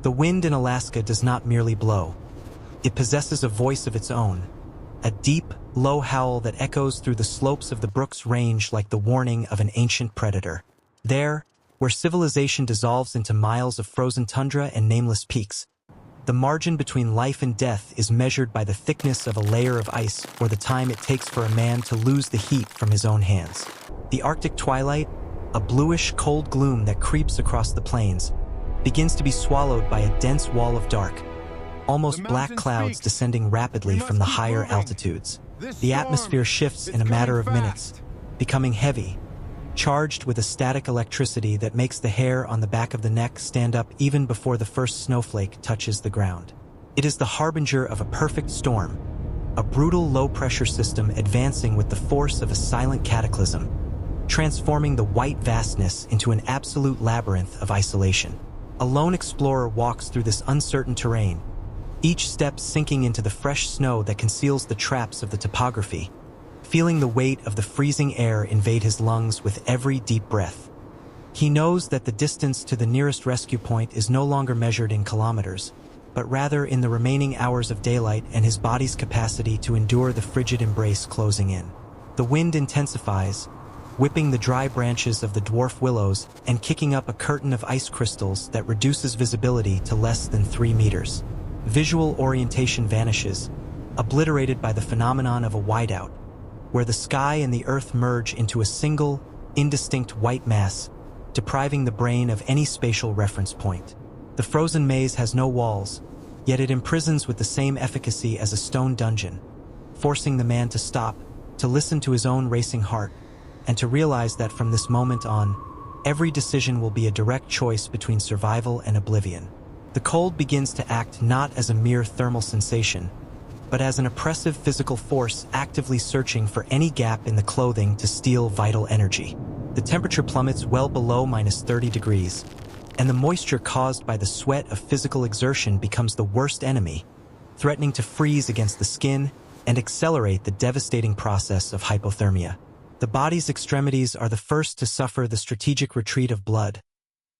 The wind in Alaska does not merely blow. It possesses a voice of its own, a deep, low howl that echoes through the slopes of the Brooks Range like the warning of an ancient predator. There, where civilization dissolves into miles of frozen tundra and nameless peaks, the margin between life and death is measured by the thickness of a layer of ice or the time it takes for a man to lose the heat from his own hands. The Arctic twilight, a bluish, cold gloom that creeps across the plains, begins to be swallowed by a dense wall of dark, almost black clouds descending rapidly from the higher altitudes. The atmosphere shifts in a matter of minutes, becoming heavy, charged with a static electricity that makes the hair on the back of the neck stand up even before the first snowflake touches the ground. It is the harbinger of a perfect storm, a brutal low-pressure system advancing with the force of a silent cataclysm, transforming the white vastness into an absolute labyrinth of isolation. A lone explorer walks through this uncertain terrain, each step sinking into the fresh snow that conceals the traps of the topography, feeling the weight of the freezing air invade his lungs with every deep breath. He knows that the distance to the nearest rescue point is no longer measured in kilometers, but rather in the remaining hours of daylight and his body's capacity to endure the frigid embrace closing in. The wind intensifies, whipping the dry branches of the dwarf willows and kicking up a curtain of ice crystals that reduces visibility to less than 3 meters. Visual orientation vanishes, obliterated by the phenomenon of a whiteout, where the sky and the earth merge into a single, indistinct white mass, depriving the brain of any spatial reference point. The frozen maze has no walls, yet it imprisons with the same efficacy as a stone dungeon, forcing the man to stop, to listen to his own racing heart, and to realize that from this moment on, every decision will be a direct choice between survival and oblivion. The cold begins to act not as a mere thermal sensation, but as an oppressive physical force actively searching for any gap in the clothing to steal vital energy. The temperature plummets well below -30 degrees, and the moisture caused by the sweat of physical exertion becomes the worst enemy, threatening to freeze against the skin and accelerate the devastating process of hypothermia. The body's extremities are the first to suffer the strategic retreat of blood,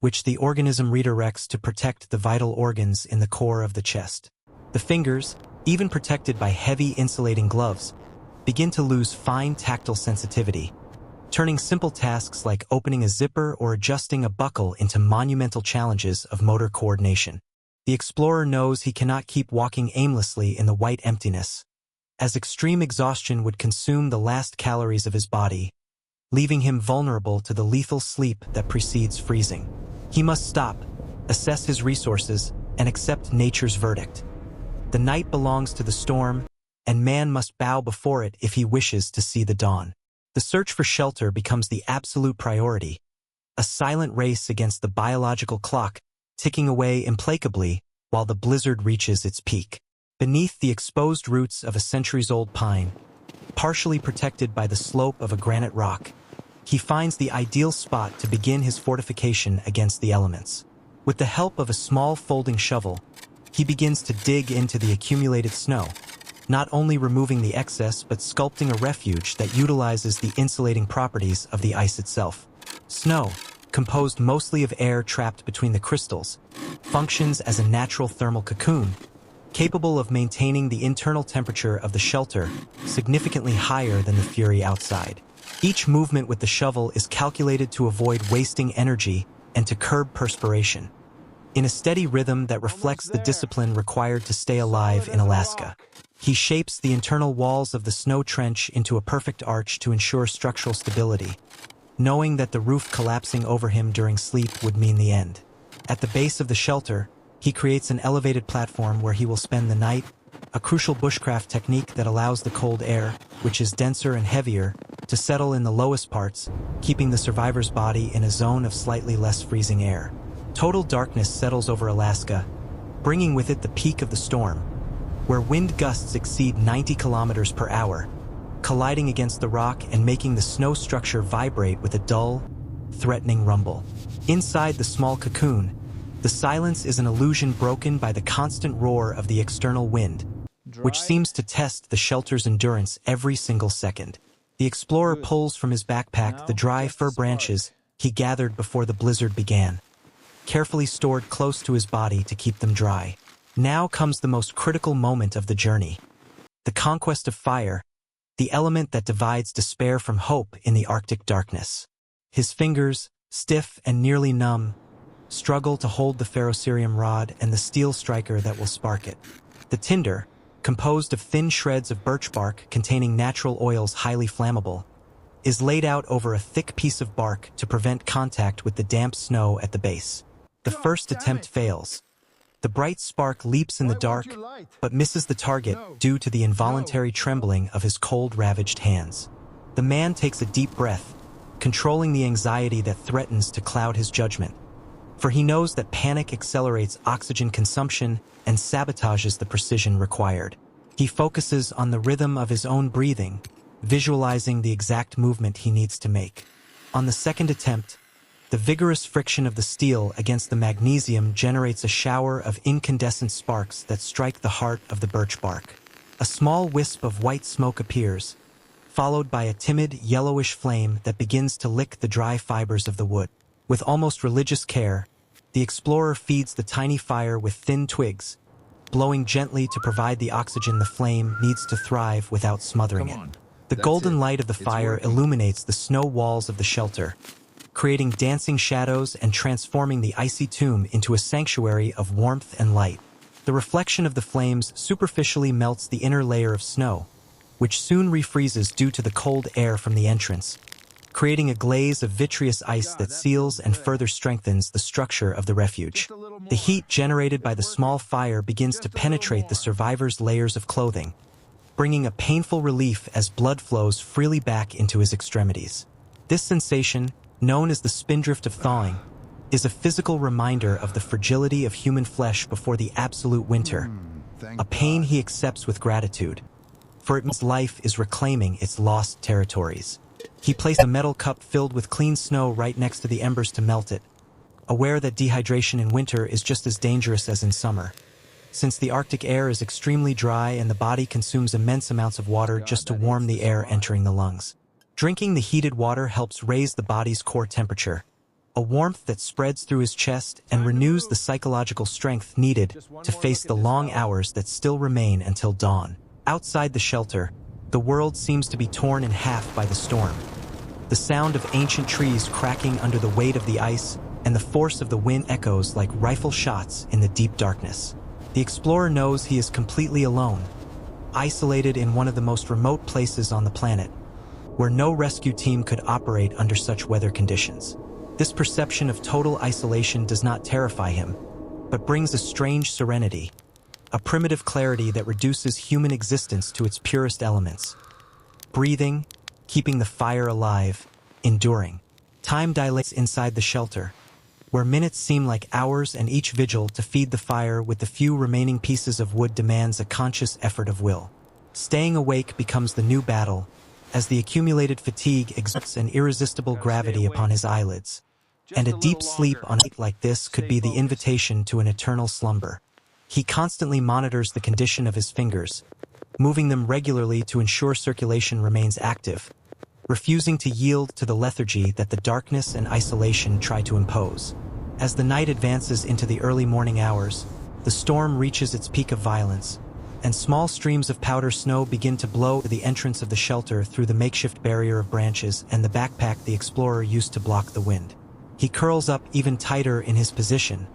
which the organism redirects to protect the vital organs in the core of the chest. The fingers, even protected by heavy insulating gloves, begin to lose fine tactile sensitivity, turning simple tasks like opening a zipper or adjusting a buckle into monumental challenges of motor coordination. The explorer knows he cannot keep walking aimlessly in the white emptiness, as extreme exhaustion would consume the last calories of his body, leaving him vulnerable to the lethal sleep that precedes freezing. He must stop, assess his resources, and accept nature's verdict. The night belongs to the storm, and man must bow before it if he wishes to see the dawn. The search for shelter becomes the absolute priority, a silent race against the biological clock, ticking away implacably while the blizzard reaches its peak. Beneath the exposed roots of a centuries-old pine, partially protected by the slope of a granite rock, he finds the ideal spot to begin his fortification against the elements. With the help of a small folding shovel, he begins to dig into the accumulated snow, not only removing the excess but sculpting a refuge that utilizes the insulating properties of the ice itself. Snow, composed mostly of air trapped between the crystals, functions as a natural thermal cocoon, capable of maintaining the internal temperature of the shelter significantly higher than the fury outside. Each movement with the shovel is calculated to avoid wasting energy and to curb perspiration, in a steady rhythm that reflects the discipline required to stay alive in Alaska. He shapes the internal walls of the snow trench into a perfect arch to ensure structural stability, knowing that the roof collapsing over him during sleep would mean the end. At the base of the shelter, he creates an elevated platform where he will spend the night, a crucial bushcraft technique that allows the cold air, which is denser and heavier, to settle in the lowest parts, keeping the survivor's body in a zone of slightly less freezing air. Total darkness settles over Alaska, bringing with it the peak of the storm, where wind gusts exceed 90 kilometers per hour, colliding against the rock and making the snow structure vibrate with a dull, threatening rumble. Inside the small cocoon, the silence is an illusion broken by the constant roar of the external wind, which seems to test the shelter's endurance every single second. The explorer pulls from his backpack the dry fir branches he gathered before the blizzard began, carefully stored close to his body to keep them dry. Now comes the most critical moment of the journey. The conquest of fire, the element that divides despair from hope in the Arctic darkness. His fingers, stiff and nearly numb, struggle to hold the ferrocerium rod and the steel striker that will spark it. The tinder, composed of thin shreds of birch bark containing natural oils highly flammable, is laid out over a thick piece of bark to prevent contact with the damp snow at the base. The first attempt fails. The bright spark leaps in the dark, but misses the target due to the involuntary trembling of his cold-ravaged hands. The man takes a deep breath, controlling the anxiety that threatens to cloud his judgment, for he knows that panic accelerates oxygen consumption and sabotages the precision required. He focuses on the rhythm of his own breathing, visualizing the exact movement he needs to make. On the second attempt, the vigorous friction of the steel against the magnesium generates a shower of incandescent sparks that strike the heart of the birch bark. A small wisp of white smoke appears, followed by a timid yellowish flame that begins to lick the dry fibers of the wood. With almost religious care, the explorer feeds the tiny fire with thin twigs, blowing gently to provide the oxygen the flame needs to thrive without smothering it. The golden light of the fire illuminates the snow walls of the shelter, creating dancing shadows and transforming the icy tomb into a sanctuary of warmth and light. The reflection of the flames superficially melts the inner layer of snow, which soon refreezes due to the cold air from the entrance, creating a glaze of vitreous ice that seals and further strengthens the structure of the refuge. The heat generated by the small fire begins to penetrate the survivor's layers of clothing, bringing a painful relief as blood flows freely back into his extremities. This sensation, known as the spindrift of thawing, is a physical reminder of the fragility of human flesh before the absolute winter, a pain he accepts with gratitude, for it means life is reclaiming its lost territories. He placed a metal cup filled with clean snow right next to the embers to melt it, aware that dehydration in winter is just as dangerous as in summer, since the Arctic air is extremely dry and the body consumes immense amounts of water just to warm the air entering the lungs. Drinking the heated water helps raise the body's core temperature, a warmth that spreads through his chest and renews the psychological strength needed to face the long hours that still remain until dawn. Outside the shelter, the world seems to be torn in half by the storm. The sound of ancient trees cracking under the weight of the ice and the force of the wind echoes like rifle shots in the deep darkness. The explorer knows he is completely alone, isolated in one of the most remote places on the planet, where no rescue team could operate under such weather conditions. This perception of total isolation does not terrify him, but brings a strange serenity, a primitive clarity that reduces human existence to its purest elements. Breathing, keeping the fire alive, enduring. Time dilates inside the shelter, where minutes seem like hours, and each vigil to feed the fire with the few remaining pieces of wood demands a conscious effort of will. Staying awake becomes the new battle, as the accumulated fatigue exerts an irresistible gravity upon his eyelids, and a deep sleep on a night like this could be the invitation to an eternal slumber. He constantly monitors the condition of his fingers, moving them regularly to ensure circulation remains active, refusing to yield to the lethargy that the darkness and isolation try to impose. As the night advances into the early morning hours, the storm reaches its peak of violence, and small streams of powder snow begin to blow to the entrance of the shelter through the makeshift barrier of branches and the backpack the explorer used to block the wind. He curls up even tighter in his position,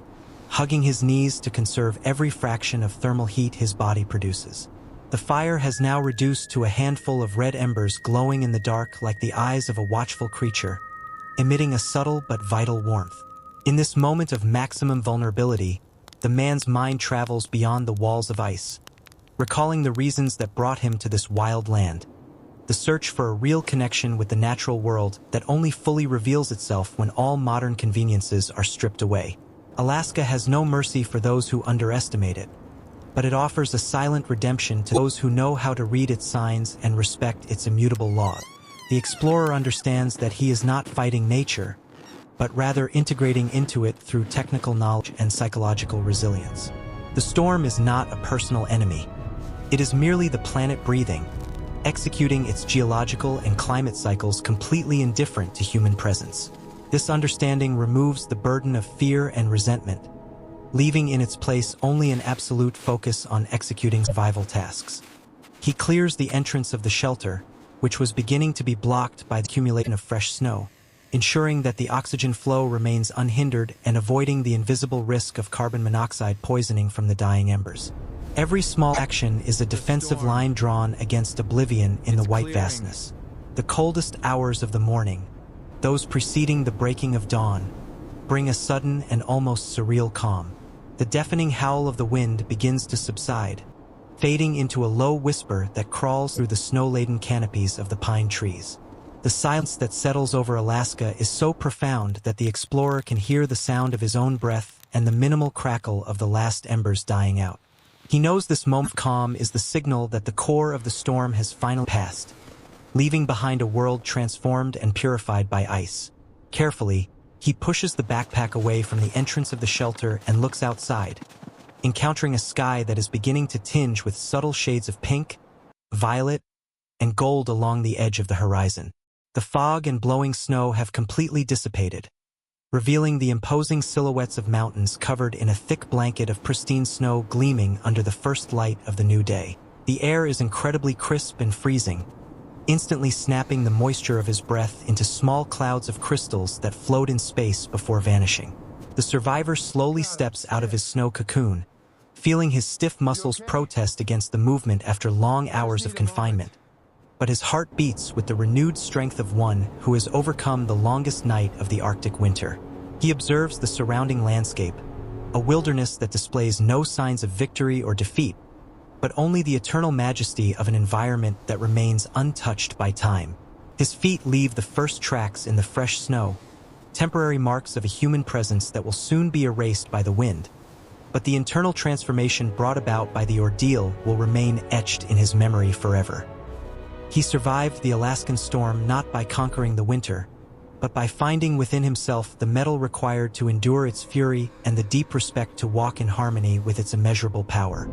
hugging his knees to conserve every fraction of thermal heat his body produces. The fire has now reduced to a handful of red embers glowing in the dark like the eyes of a watchful creature, emitting a subtle but vital warmth. In this moment of maximum vulnerability, the man's mind travels beyond the walls of ice, recalling the reasons that brought him to this wild land, the search for a real connection with the natural world that only fully reveals itself when all modern conveniences are stripped away. Alaska has no mercy for those who underestimate it, but it offers a silent redemption to those who know how to read its signs and respect its immutable laws. The explorer understands that he is not fighting nature, but rather integrating into it through technical knowledge and psychological resilience. The storm is not a personal enemy. It is merely the planet breathing, executing its geological and climate cycles completely indifferent to human presence. This understanding removes the burden of fear and resentment, leaving in its place only an absolute focus on executing survival tasks. He clears the entrance of the shelter, which was beginning to be blocked by the accumulation of fresh snow, ensuring that the oxygen flow remains unhindered and avoiding the invisible risk of carbon monoxide poisoning from the dying embers. Every small action is a defensive line drawn against oblivion in the white vastness. The coldest hours of the morning, those preceding the breaking of dawn, bring a sudden and almost surreal calm. The deafening howl of the wind begins to subside, fading into a low whisper that crawls through the snow-laden canopies of the pine trees. The silence that settles over Alaska is so profound that the explorer can hear the sound of his own breath and the minimal crackle of the last embers dying out. He knows this moment of calm is the signal that the core of the storm has finally passed, leaving behind a world transformed and purified by ice. Carefully, he pushes the backpack away from the entrance of the shelter and looks outside, encountering a sky that is beginning to tinge with subtle shades of pink, violet, and gold along the edge of the horizon. The fog and blowing snow have completely dissipated, revealing the imposing silhouettes of mountains covered in a thick blanket of pristine snow gleaming under the first light of the new day. The air is incredibly crisp and freezing, instantly snapping the moisture of his breath into small clouds of crystals that float in space before vanishing. The survivor slowly steps out of his snow cocoon, feeling his stiff muscles protest against the movement after long hours of confinement. But his heart beats with the renewed strength of one who has overcome the longest night of the Arctic winter. He observes the surrounding landscape, a wilderness that displays no signs of victory or defeat, but only the eternal majesty of an environment that remains untouched by time. His feet leave the first tracks in the fresh snow, temporary marks of a human presence that will soon be erased by the wind. But the internal transformation brought about by the ordeal will remain etched in his memory forever. He survived the Alaskan storm not by conquering the winter, but by finding within himself the mettle required to endure its fury and the deep respect to walk in harmony with its immeasurable power.